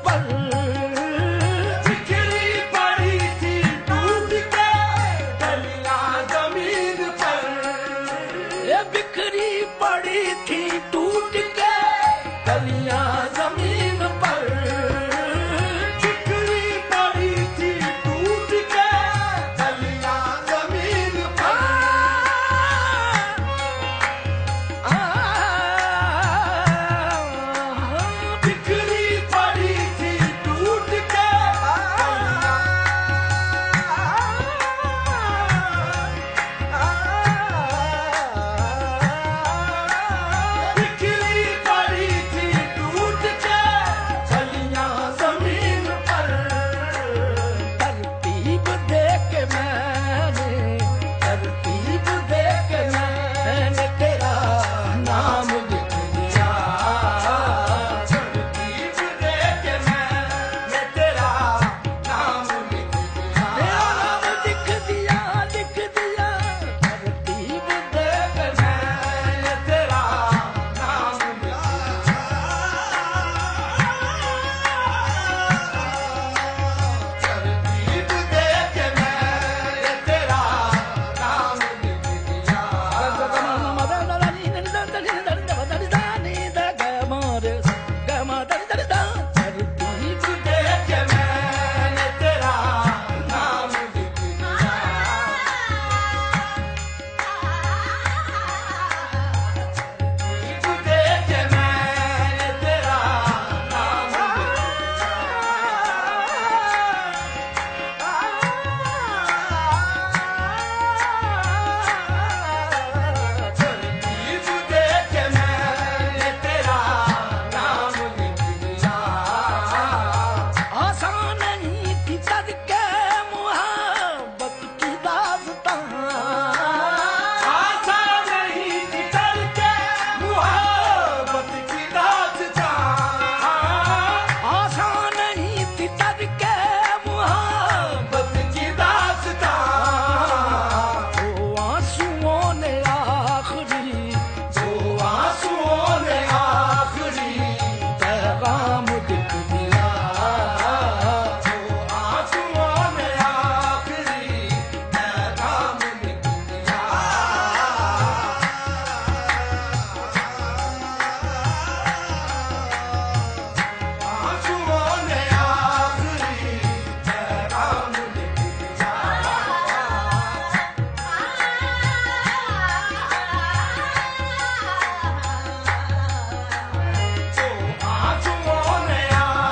पर बिखरी पड़ी थी टूट के कलियां जमीन पर। ये बिखरी पड़ी थी टूट के कलियां जमीन पर। बिखरी पड़ी थी टूट के कलियां जमीन पर। बिखरी पड़ी थी टूट के बिखरी पड़ी थी टूट के कलियां जमीन पर। तरतीब देख मैंने तरतीब देख मैंने तेरा नाम लिख दिया। तरतीब देख मैंने तेरा नाम लिख दिया। तेरा नाम लिख दिया लिख दिया। तरतीब देख मैंने तेरा नाम लिख दिया। तरतीब देख मैंने तेरा नाम लिख दिया। तरतीब देख मैंने तेरा नाम लिख दिया। तरतीब देख मैंने तेरा नाम तरतीब देख मैंने तेरा नाम लिख दिया। आसान नहीं थी तड़के मुहब्बत की दास्तां। आसान नहीं थी तड़के मुहब्बत की दास्तां। आसान नहीं थी तड़के मुहब्बत की दास्तां। वो आंसुओं ने आखिरी पैगाम लिख दिया। वो आंसुओं ने आखिरी पैगाम लिख दिया। आंसुओं ने आखिरी पैगाम लिख दिया। आंसुओं ने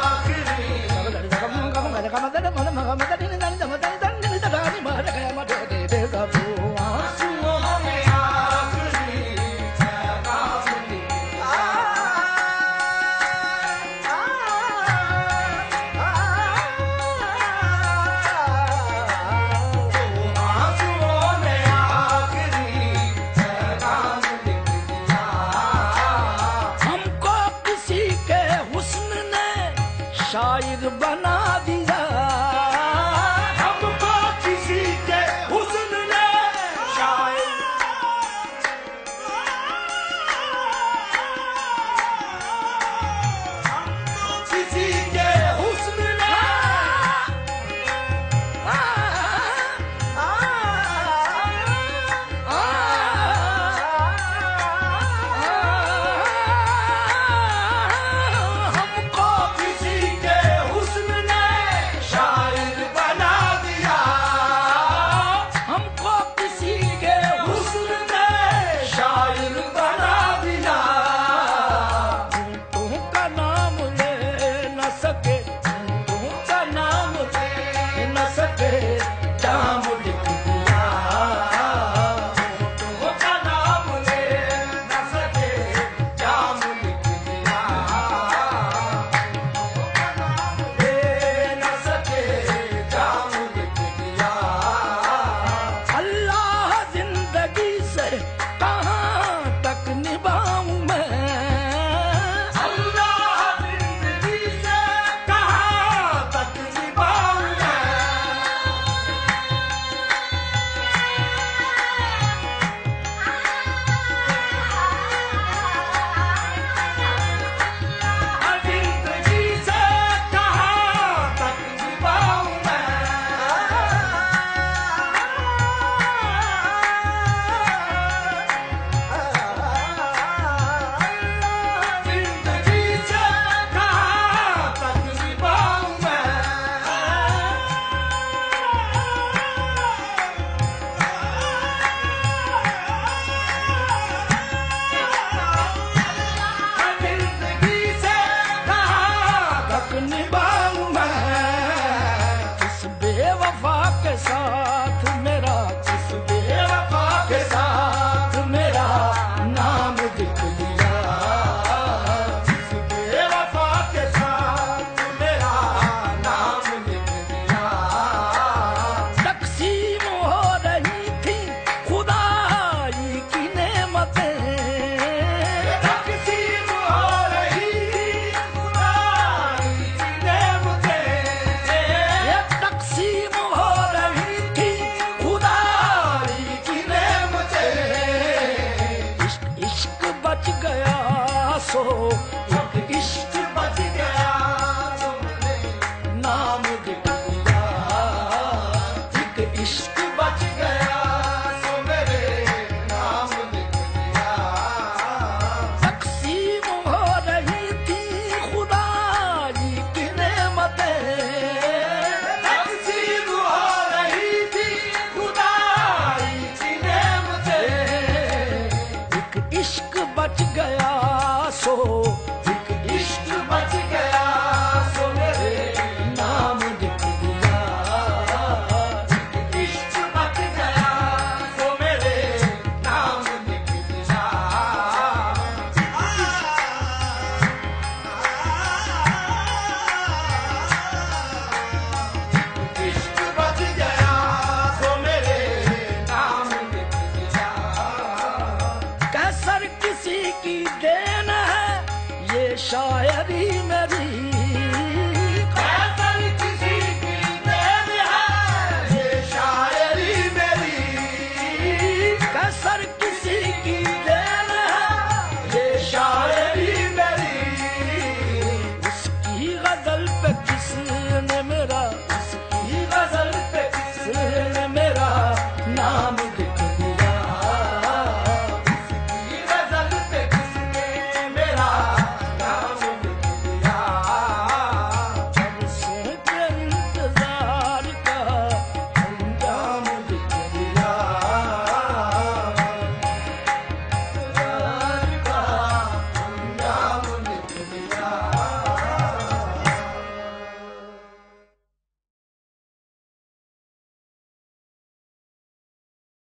आखिरी आंसुओं ने आखिरी पैगाम लिख दिया। आंसुओं ने आखिरी पैगाम लिख दिया। हमको किसी के हुस्न ने शायर बना दिया। हमको किसी के हुस्न ने शायर किसी के हुस्न ने हमको किसी के हुस्न ने मेरी